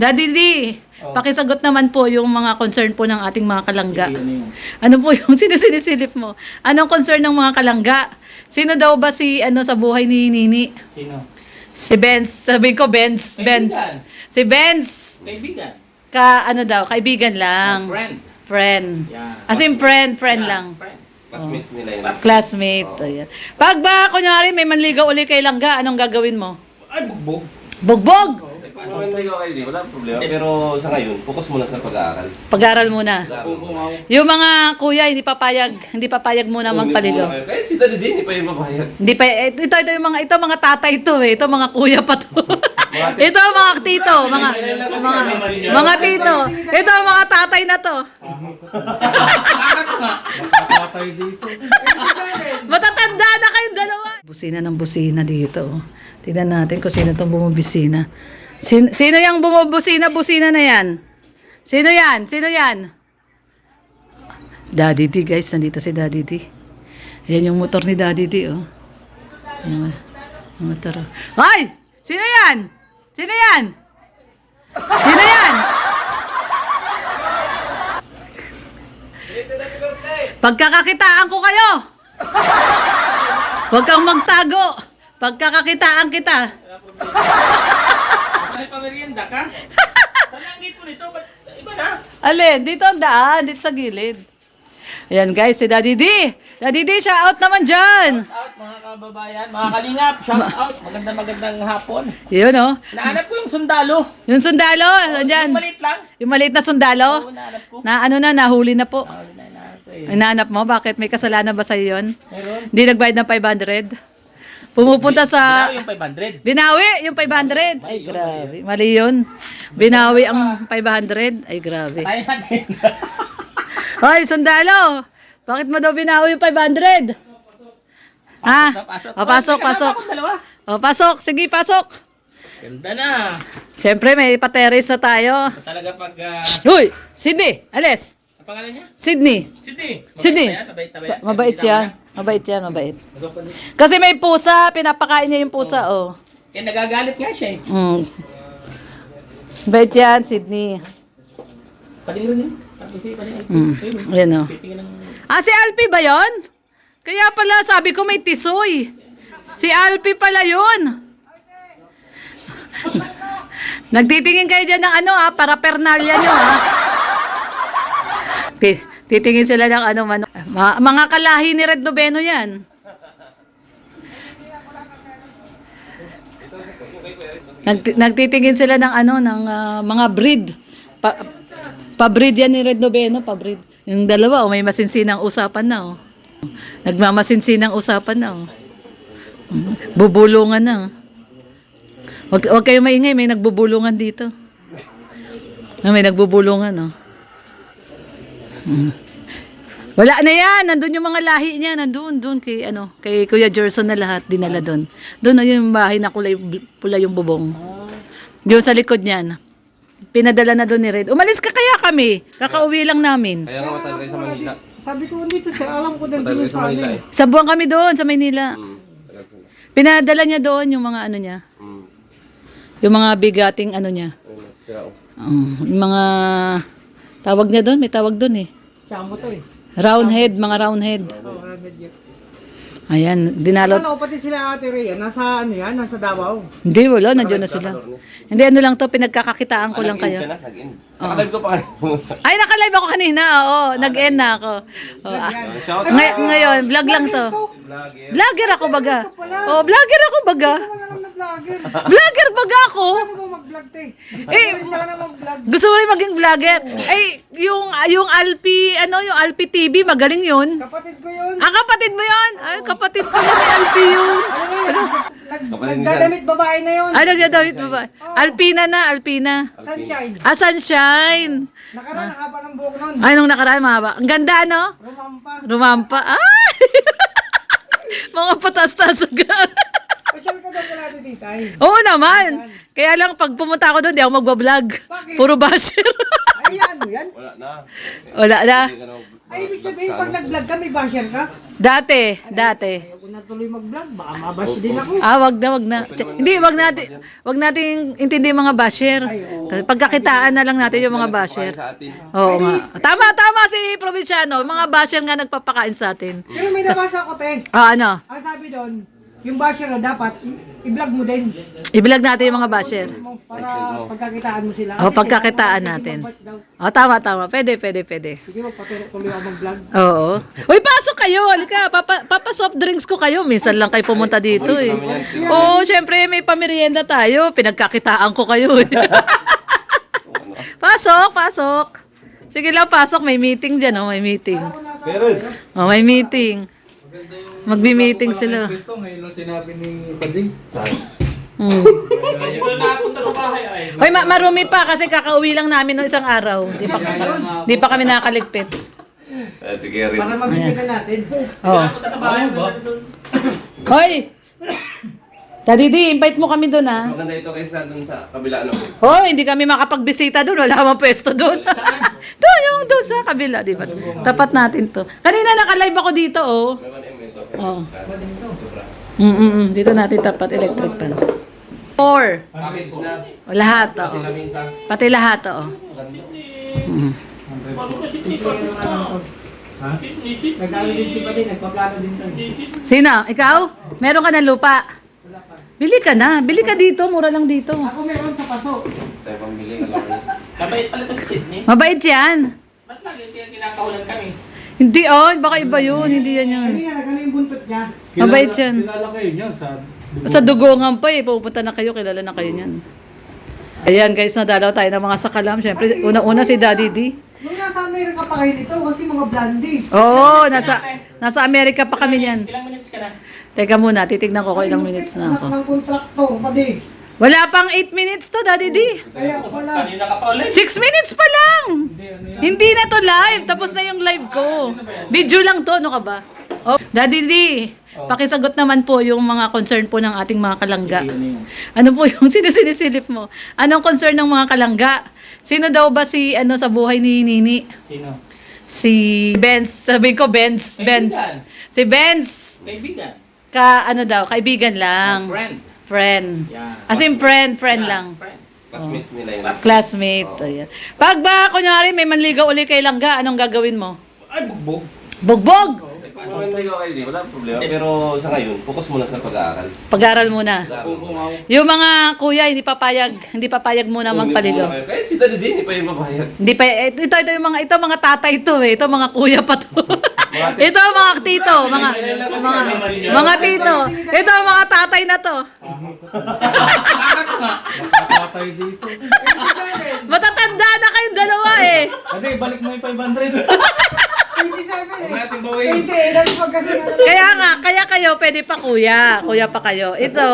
Daddy D, pakisagot naman po yung mga concern po ng ating mga kalangga. Ano po yung sinisilip mo? Anong concern ng mga kalangga? Sino daw ba si sa buhay ni Nini? Sino? Si Benz. Sabihin ko Benz. Benz. Si Benz. Kaibigan. Kaibigan lang. Friend. Friend. Yeah. As in friend lang. Friend. Classmates nila yun. Classmate. Ayan. Pag ba, kunyari, may manligaw uli kay Langga, anong gagawin mo? Ay, bugbog. Bugbog! Kung manligaw kayo, di, wala problema. Pero sa ngayon, focus muna sa pag-aaral. Pag-aral muna. Pag-aaral. Yung mga kuya, hindi papayag muna magpaligaw. Kahit si Daddy din, hindi pa yung babayag. Hindi pa, ito mga tatay to eh. Ito mga kuya pa to. Ito mga tito, mga tito. Ito mga tatay na to. Nakakatay dito. Matatanda na kayong dalawa. Busina ng busina dito. Tignan natin kung sino itong bumubusina. Sino yung bumubusina na yan? Sino yan? Sino yan? Daddy D, guys. Nandito si Daddy D. Ayan yung motor ni Daddy D, oh. Yung motor, oh. Ay! Sino yan? Sino yan? Sino yan? Pagkakakitaan ko kayo! Huwag kang magtago! Pagkakakitaan kita! May pamerienda ka? Saan ang gate mo nito? Ba't iba na? Alin, dito ang daan, dito sa gilid. Ayan guys, si Daddy D. Daddy D, shout out naman dyan. Shout out mga kababayan, mga kalingap. Shout out. Magandang hapon. Yun oh. Nahanap ko yung sundalo. Yung sundalo, nandyan. Yung maliit lang. Yung maliit na sundalo. Oo, nahanap ko. Nahuli na po. Nahanap ko eh. Inaanap mo, bakit? May kasalanan ba sa'yo yun? Meron. Hindi nagbayad ng 500? Pumupunta sa... Binawi yung 500. Binawi yung 500. Ay, grabe. Mali yun. Binawi ang 500. Ay, grabe. Tayo natin. Hoy, sundalo! Bakit mo daw binawi yung 500? Ha? O, pasok. Kasama akong dalawa. O, pasok. Sige, pasok. Ganda na. Siyempre, may pateris na tayo. Talaga pag... Uy! Sydney! Alis! Ang pangalan niya? Sydney! Sydney. Sydney! Mabait na ba yan? Mabait siya. Mabait. Kasi may pusa. Pinapakain niya yung pusa, oh. Kaya nagagalit nga siya eh. Mabait yan, Sydney. Palingro niya. Tapos siya palingro. Ayan, oh. Titingnan ng... Si Alpi ba yon? Kaya pala sabi ko may tisoy. Si Alpi pala yun. Nagtitingin kayo dyan ng para pernalya nyo Titingin sila ng mga kalahi ni Red Noveno yan. Nagtitingin sila ng mga breed. Pa-breed yan ni Red Noveno, pa-breed. Yung dalawa, may masinsinang usapan na, oh. Nagmamasinsinang usapan na, oh. Bubulungan na, oh. Huwag kayo maingay, may nagbubulungan dito. May nagbubulungan, oh. Wala na yan, nandun yung mga lahi niya, nandun kay Kuya Gerson na lahat, dinala doon. Doon yung bahay na pula yung bubong. Doon sa likod niyan. Pinadala na doon ni Red. Umalis ka kaya kami. Kakauwi lang namin. Kaya nga matagal kayo sa Manila. Sabi ko dito sir, alam ko din Matagal kayo dito sa sa Manila amin. eh. Sabuan kami doon sa Maynila. Pinadala niya doon yung mga niya. Yung mga bigating niya. Yung mga tawag niya doon, may tawag doon eh. Chambo to eh. Round head, mga round head. Oh, medyo. Ayan, dinalo. Ano, pati sila Ate Rhea, nasa nasa Davao. Hindi, wala, nandiyan na sila. Hindi, lang to, pinagkakakitaan ko lang kayo. Nag-in. Nakalive ko pa kayo. Ay, nakalive ako kanina, oo. Nag-end na ako. Shout Ngayon, vlog lang to. Vlogger ako baga. Oh, vlogger ako baga. Ano na vlogger? Vlogger baga ako. Ano ba mag-vlog te? Eh, Sana mag-vlog. gusto mo rin maging vlogger? Ay, yung Alpi, yung Alpi TV, magaling yun. Kapatid ko yun. Kapatid mo yun? Ay, kapatid pala ni Alpi yun. Nagdadamit babae na yun. Ay, nagdadawit mo ba? Alpina na, Alpina. Sunshine. Sunshine. Nakapa ng buhok nun. Ay, nung nakaraan, mahaba. Ang ganda, no? Rumampa. Rumampa. Ay! Mga patas-tas. Pasyal ka daw pala natin titay. Oo naman. Kaya lang, pag pumunta ako doon, di ako magbablog. Bakit? Puro basher. Ay, ano yan? Wala na. Wala na. Ay, ibig sabihin, pag nag-vlog ka, may basher ka? Dati. Huwag na tuloy mag-vlog. Baka mabash din ako. Wag na, wag na. Hindi, wag natin intindi yung mga basher. Kasi pagkakitaan na lang natin yung mga basher. Sa atin. Oo nga. Tama si Provinciano. Mga basher nga nagpapakain sa atin. Pero may nabasa ko, te. Ano? Ang sabi doon, yung basher na dapat, i-vlog mo din. I-vlog natin yung mga basher. Para pagkakitaan mo sila. O, pagkakitaan natin. Tama. Pwede. Sige, magpatuloy ako mag-vlog. Oo. Uy, pasok kayo. Halika, papa soft drinks ko kayo. Minsan lang kayo pumunta dito eh. Oo, syempre may pamerienda tayo. Pinagkakitaan ko kayo eh. Pasok. Sige lang, pasok. May meeting dyan, oh. May meeting. Meron. Oh, may meeting. Magbi-meeting sila. Gusto ngayon lang sinabi ni Pading. Hindi ko nakapunta sa bahay ay. Hoy, marumi pa kasi kakauwi lang namin ng isang araw. Di pa kami nakakaligpit. Sige rin. Para mabibigyan natin. Oh. Nakapunta sa bahay ba? Hoy! Daddy D, invite mo kami doon ha. Mas maganda ito kaysa dun sa kabila, ano? Hoy, hindi kami makapagbisita doon. Wala namang pwesto doon. doon sa kabila, di ba? Tapat natin to. Kanina naka-live ako dito, oh. May 1M ito. Oh. Sobra. Dito natin tapat electric pan. 4. Package na. Lahat, oo. Lamisa. Pati lahat, oo. Bakit kasi sipag ito? Nisip. Nag-ano din si Padin, nagpaplano din to. Sino? Ikaw? Meron ka na lupa? Bili ka na. Bili ka dito. Mura lang dito. Ako meron sa paso. Tayo pambili, alam mo. Kabait pala ito si Sydney. Mabait yan. Ba't lagi kinakahulan kami? Hindi, baka iba yun. Hindi yan yun. Kanina, nagano yung buntot niya. Mabait yan. Kilala kayo niyan sa... Sa dugongan pa eh. Pupunta na kayo. Kilala na kayo niyan. Ayan guys, nadalaw tayo ng mga sakalam. Siyempre, una-una si Daddy D. Nung nasa Amerika pa kayo dito, kasi mga blondie. Oo, nasa Amerika pa kami niyan. Ilang minutes ka na? Teka muna, titignan ko kung ilang minutes na ako. Ng kontrakto, Padin. Wala pang 8 minutes to, Daddy D. Kaya pala. Kanina ka pa ulit. 6 minutes pa lang! Hindi na to live. Tapos na yung live ko. Video lang to, ano ka ba? Oh, Daddy D, pakisagot naman po yung mga concern po ng ating mga kalangga. Ano po yung sinisilip mo? Anong concern ng mga kalangga? Sino daw ba si sa buhay ni Nini? Sino? Si Benz. Sabihin ko Benz. Kaibigan. Si Benz. Kaibigan. Kaibigan lang. Friend. Friend. Yeah. As in friend lang. Friend. Classmates nila yun. Classmate. Ayan. Pag ba, kunyari, may manligaw uli kay Langga, anong gagawin mo? Ay, bugbog. Bugbog! Kung manligaw kayo, di, wala problema. Pero sa ngayon, focus muna sa pag-aaral. Pag-aral muna. Pag-aaral. Yung mga kuya, hindi papayag muna magpaligaw. Kahit si Daddy din, hindi pa yung babayag. Hindi pa, ito yung mga tatay to eh. Ito mga kuya pa to. Mga Ito mga tito, mga tito. Ito mga tatay na to. Nakatay dito. Matatanda na kayong dalawa eh. Hindi, balik mo yung 500. 27 Huwag eh. natin bawiin. 28, dami pag kasi Kaya kayo, pwede pa kuya. Kuya pa kayo. Ito,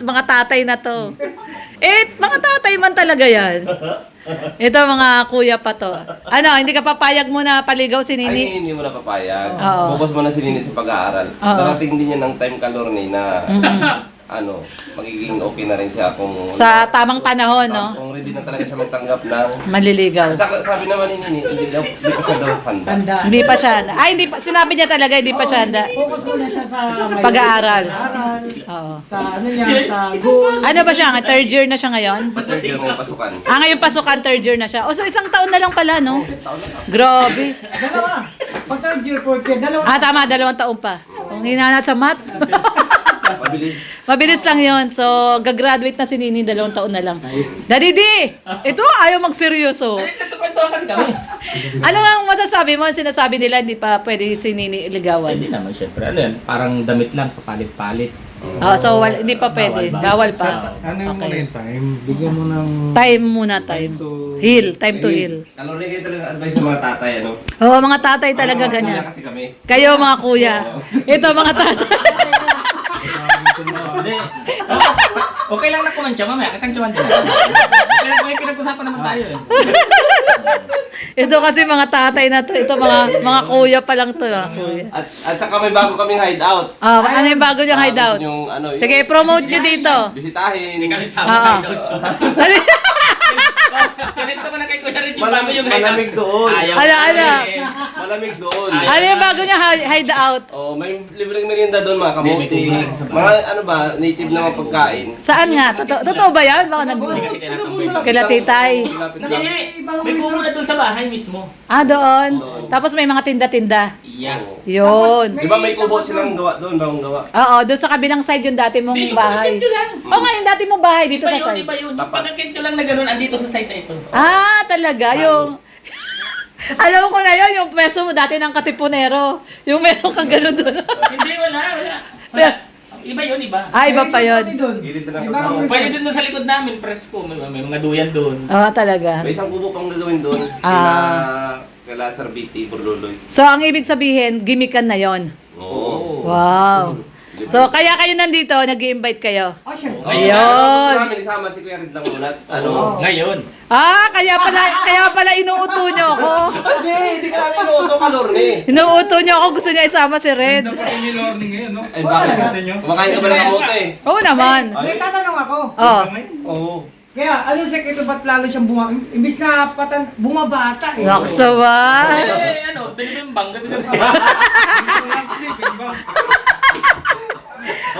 mga tatay na to. Mga tatay man talaga yan. Ito, mga kuya pa to. Ano, hindi ka papayag muna paligaw si Ay, Nini? hindi mo na papayag. Oo. Focus mo na si Nini sa pag-aaral. Oo. Darating din yan ng time kalorne na magiging okay na rin siya kung Sa tamang panahon, no? kung ready na talaga siya magtanggap ng Maliligaw. sabi naman ni Nini, hindi pa siya daw handa. Tanda. Hindi pa siya. Hindi pa, sinabi niya talaga, hindi pa siya handa. Focus muna siya sa Pag-aaral. Pag-aaral. Oo. Sa ano niya, sa goal. Ano ba siya? Third year na siya ngayon? Third year na yung pasukan. Ngayon pasukan, third year na siya. O, so isang taon na lang pala, no? Grabe. Dalawa. Pag third year, fourth year, dalawa. Tama, 2 taon pa. Kung hinanat sa math. Mabilis. Mabilis lang yon. So, gagraduate na si Nini, 2 taon na lang. Daddy D! Ito, ayaw magseryoso. Nagkukwentuhan kasi kami. Ano ang masasabi mo? Sinasabi nila, hindi pa pwede si Nini iligawan. Hindi naman syempre. Ano yan? Parang damit lang, papalit-palit. So, hindi pa pwede. Bawal pa. Ano yung muna Okay. yung time? Bigyan mo ng... Time muna, time. Heal. Time to heal. Kalorne kayo talaga advice ng mga tatay, ano? Oo, mga tatay talaga Mga kuya ganyan. kasi kami. Kayo, mga kuya. Ito, mga tatay. Hindi. Okay lang na kumantsa, mamaya kakantsawan din. Okay lang, may pinag-usapan naman tayo eh. Ito kasi mga tatay na to. Ito, mga kuya pa lang to. Mga kuya. At saka may bago kaming hideout. Ano yung bago niyang hideout? Yung, Sige, promote nyo dito. Bisitahin. Hindi kami sama Oo. sa hideout. Ganito ko na kay Kuya Rin yung bago yung hideout. Malamig doon. Ayaw Ano, ko ano? eh. Malamig doon. Ano yung bago niya hideout? Oh, may libreng merienda doon mga May kamote. kubo kasi sa bahay. Mga ano ba, native na mga pagkain. Saan nga? Totoo ba yan? Baka nag... Hindi kasi tinatambay doon. Kila titay. Lapit Hindi, lang. may kubo na doon sa bahay mismo. Ah, doon. Tapos may mga tinda-tinda. Yeah. Oo. Yun. Di ba may kubo silang gawa doon, bagong gawa? Oo, doon sa kabilang side yung dati mong Hindi, yung bahay. pagkakit lang. Oo nga, yung dati mong bahay dito Iba sa yun, side. iba yun. Yung Tapat. pagkakit ko lang na gano'n, andito sa site na ito. Ah, talaga? Yung... Alam ko na yun, yung pwesto mo dati ng katipunero. Yung meron kang gano'n doon. Hindi, wala. Iba yun, iba. Ah, iba pa yun. Gilid na May ng bagong kubo. Pwede doon sa likod namin, presko. May mga duyan doon. Oo, talaga. May isang kubo pang gagawin doon. Kila Sir BT, Burluloy. So, ang ibig sabihin, gimikan na yon. Oo. Wow. So, kaya kayo nandito, nag-i-invite kayo. Oh, syempre. Ayun. Gusto namin isama si Kuya Red lang muna. Ano? Ngayon. Ah, kaya pala inuuto nyo ako. Hindi ka namin inuuto ka, Lorne. Inuuto nyo ako, gusto niya isama si Red. Hindi pa ni learning ngayon, no? Ay, bakit? Sa inyo? Kumakain ka ba ng kamote? Oo naman. May tatanong ako. Oh. Oo. Kaya, ano sekreto ba't lalo siyang imbis na bumabata eh. Naksawa. Ano, binibimbang, gabi-gabi.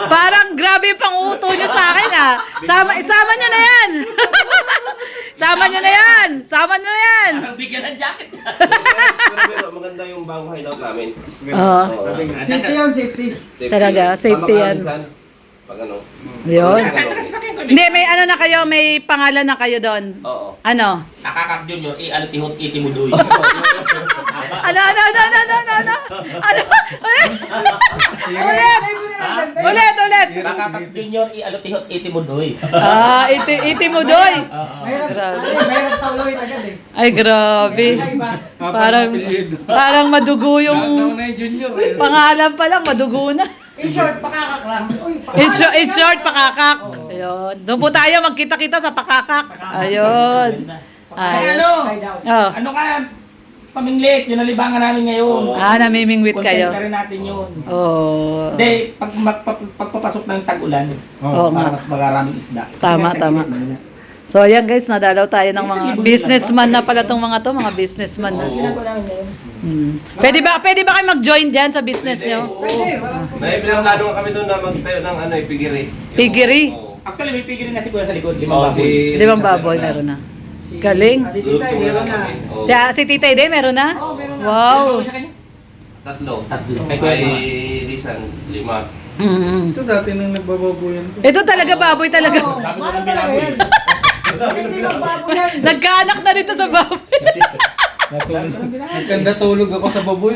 Parang grabe yung pang-uto nyo sa akin ah. Isama nyo na yan. Sama nyo na yan. Sama nyo na yan. Parang bigyan ng jacket. Pero maganda yung bagong hideout namin. Oo. Oo. Safety yan, safety. Talaga, safety Tama ka, yan. minsan. Pag ano. Yun. Hindi. Hindi, may ano na kayo, may pangalan na kayo doon. Oo. Ano? Nakakak Junior, alatihot iti mo doy. Ano? Ulit. Nakakak Junior, alatihot iti mo doy. Ah, iti mo doy. Mahirap, Grabe. mahirap sa uloy agad eh. Ay, grabe. Iba. Parang madugo Yung... yung na yung junior, eh. pangalan pa lang, madugo na. In short, pakakak lang. Uy, In short, pakakak. Ayun. Doon po tayo magkita-kita sa pakakak. Ayun. Ay, Ay. ano? Hideout. Oh. Ano ka? Paminglit, yun nalibangan namin ngayon. Ah, namimingwit kayo. Content ka rin natin yun. Oh. Hindi, pagpapasok ng tag-ulan, Oo para nga. mas magaraming isda. Tama, Kasi tama. tag-ulan na. So, ayan guys, nadalaw tayo ng mga businessman na pala tong mga to, mga businessman na. Ginagawa namin ngayon. Pwede ba kayo mag-join dyan sa business nyo? Pwede, walang May pinaplano nga kami doon na magtayo ng ano, pigiri. Pigiri? Oo. Actually, may pigil na si Kuya sa likod, 5 Oo, baboy. si- 5 baboy, meron na. Galing. Adititay, meron na. Oo. Si Titay din, meron na? Oo, meron na. Wow. Ilan baboy sa kanya? Tatlo. Kay Kuya Ay, Lima. Lisan, 5. Mm. Ito dati nang nagbababuyan ko. Ito talaga baboy talaga. Oo, Sabi ko mahal ng talaga binaboy. yan. Hindi lang babo yan. Nagkaanak na dito sa baboy. Nagkanda tulog ako sa baboy.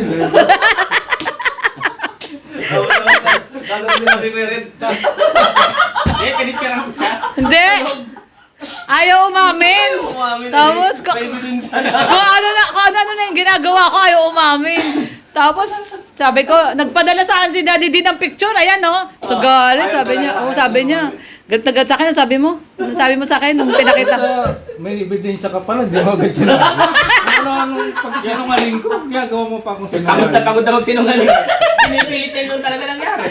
Kaso sinabi ko yung Red. Kanit ka lang siya. Hindi. Ayaw umamin. Tapos, kung ano na yung ginagawa ko, ayaw umamin. Tapos, sabi ko, nagpadala sa akin si Daddy din ng picture. Ayan, no? So, galit. Sabi niya, sabi niya. Galit na galit sa akin. Sabi mo? Ano sabi mo sa akin nung pinakita? May ebidensya ka pala, di mo agad sinabi. Anong pagsinungaling ko, ginagawa mo pa akong Pagod na sinungaling. magsinungaling. Pinipilit niya yun talaga nangyari.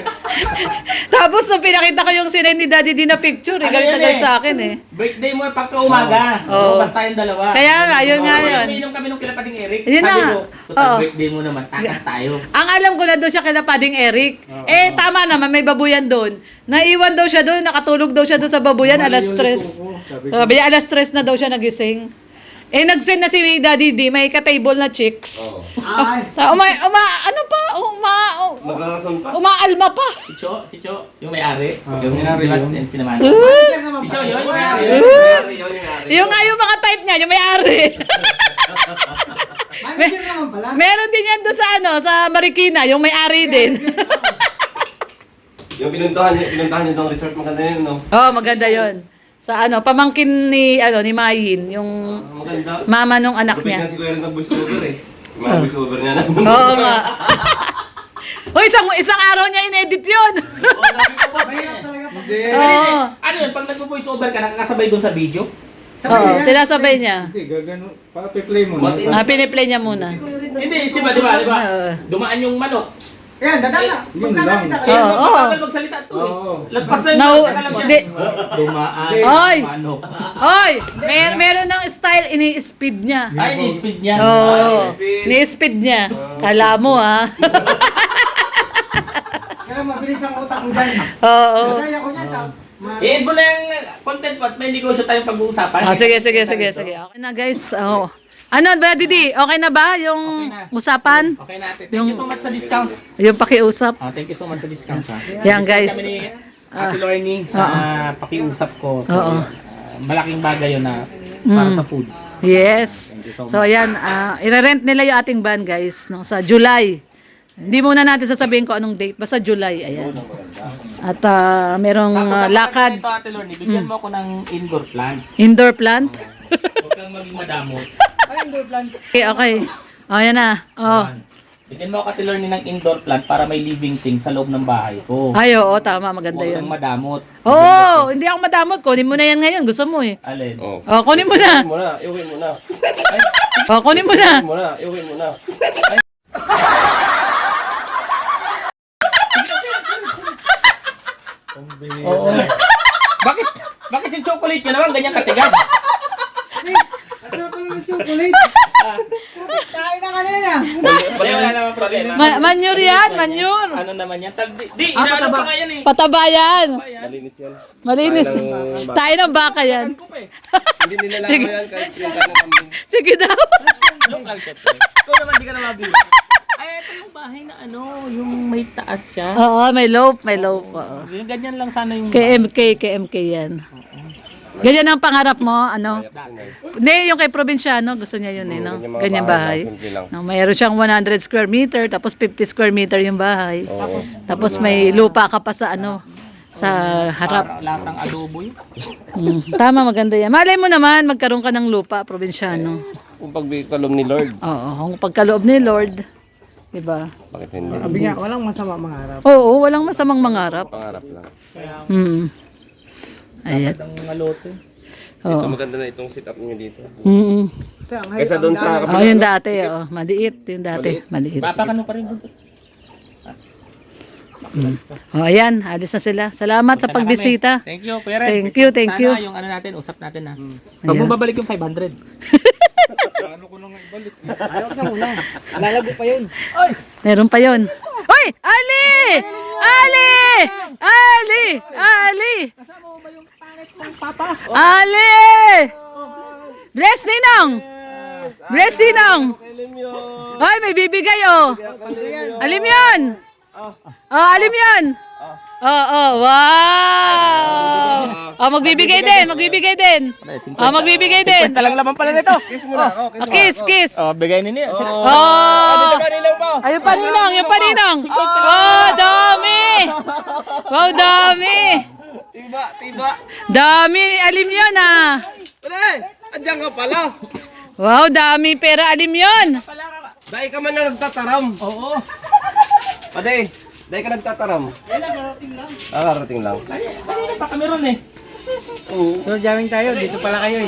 Tapos, nung pinakita ko yung sinend ni Daddy din na picture, Ano galit na yan galit eh? sa akin eh. Birthday mo pagka umaga. Oo. Basta tayong dalawa. Kaya nga, yun nga Oo, yun. Umiinom kami nung kilapating Eric. Yun Sabi na. ko, total Oo. birthday mo naman, takas tayo. Ang alam ko lang doon siya kila Pading Eric. Tama naman, may babuyan doon. Naiwan daw siya doon, nakatulog daw siya doon sa babuyan, alas 3. Sabi niya, alas 3 na daw siya nagising. Send na si Daddy D, may ka-table na chicks. Oo. Ay, Maglalason pa. Umaalma pa. Si Cho, yung may-ari. Yung may-ari di ba, yun. sinamahan. Sus! yan naman Si Cho, pala. yun, yung may-ari. Yun yung yari. Yung nga yung mga type niya, yung may-ari. Manager naman pala. Meron din yan doon sa sa Marikina, yung may-ari din. Yung pinuntahan niyo ng resort, maganda yun, no? Oh, maganda yon. Sa pamangkin ni Mayin, yung Maganda. mama nung anak Lupit niya. nga si Kuya Red mag-voice over eh. Yung mga voice over niya na. Oo nga. Hoy, isang araw niya in-edit yun. Oo, sabi ko pa. Mahirap talaga pag Oo. Ano yun, pag nag-voice over ka, nakakasabay doon sa video? Oo, sinasabay niya. Hindi, gagano. Pa-play mo. Mati- Piniplay niya muna. Hindi, di ba? Oo. Dumaan yung manok. Yan, dadala. Magsasalita ka. Eh, Oo. bagal magsalita to eh. Oo. Lagpas na Now, yung tsaka lang siya. di, Dumaan, Oy! manok. oy, meron ng style, ini-speed niya. Ay, ni-speed niya. Oo, ni-speed niya. Kala mo ha. Kaya mabilis ang utak ko dyan. Oo. Kaya ko niya sa... Eh, mo na yung content mo at may negosyo tayong pag-uusapan. Sige. Okay na guys. Oh. Ano ba, Didi? Okay na ba yung Okay na. usapan? Okay natin. Thank you so much sa discount. Yung pakiusap? Thank you so much sa discount. Ha. Yan, guys. Kami ni Ate Lorny sa pakiusap ko. So, Oo. malaking bagay yun na para sa foods. Yes. Thank you so much. So ayan, i-rent nila yung ating van guys no, sa July. Hindi muna natin sasabihin ko anong date, basta July. Ayan. At merong Tapos lakad, ito, Ate Lorny, bigyan mo ako ng indoor plant. indoor plant. Huwag kang maging madamot. Okay. Oh, yan na. Oh. Bigyan mo ako, Ate Lorny, ng indoor plant para may living thing sa loob ng bahay ko. Ay, oo, tama. Maganda Huwag yun. kang madamot. Oo, hindi ako madamot. Kunin mo na yan ngayon. Gusto mo eh. Alin? Oh. Oh, kunin mo na. Iuwi mo na. Oh, kunin mo na. Iuwi mo na. Oo. Bakit yung chocolate yun naman ganyan katigas? At saka pala ng chocolate. Kain na kanina. Wala naman problema. Manure yan, manure. Ano naman yan? Inaano pa nga yan eh. Pataba yan. Malinis yan. Malinis. Tayo ng baka. Tayo ng baka yan. Hindi nila Sige. yan kahit yung ng kambing. Sige daw. Joke lang siya. Ikaw naman di ka na mabili. Ay, ito yung bahay na ano, yung may taas siya. Oo, may loaf, may loaf. Oo. Yung ganyan lang sana yung... KMK yan. Ganyan ang pangarap mo, ano? Hindi, yung kay probinsyano, gusto niya yun eh, no? Ganyan mga Ganyan bahay. simple lang. No, mayroon siyang 100 square meter, tapos 50 square meter yung bahay. Oo. Tapos may lupa ka pa sa ano, sa harap. Parang lasang adobo yun. Tama, maganda yan. Malay mo naman, magkaroon ka ng lupa, probinsyano. Kung pagbigkalom ni Lord, Oo, kung pagkaloob ni Lord, diba? bakit hindi? Sabi nga, walang masama mangarap. Oo, walang masamang mangarap. Pangarap lang. Hmm. Ayan. Ang malote. Ito Oo. maganda na itong setup niyo dito. Mm. Kasi ang Kaysa doon sa Oh, yung dati, oh. Maliit, yung dati. Maliit. Papakano pa rin doon. Oh, ayan, alis na sila. Salamat sa pagbisita. Thank you, Kuya Red. Thank you, thank you. Sana yung ano natin, usap natin ha. Pag mo babalik yung 500. Ayaw na muna. Lalago pa yun. Meron pa yon. Hoy! Ali! Ali! Ali! Ali! Ali! Bless Ninong! Bless Ninong! Hoy, may bibigay oh! Alim yan! Oh, alim yan! Oh, wow! Oh, magbibigay din, magbibigay din. Oh, magbibigay din. Talang laman pala nito. Kiss mo na. Oh, Oh, kiss, kiss. Oh, bigay ni niya. Oh! Ayun pa ninong, yung pa ninong. Oh, dami! Wow, dami! Tiba. Dami, alim yun ah. Wala andiyan ka pala. Wow, dami pera, alim yun. Dahil ka man lang nagtataram. Oo. Pade, dahil ka nagtataram. Karating lang. Kanina pa kami ron eh. Oo. So, jamming tayo. Dito pala kayo eh.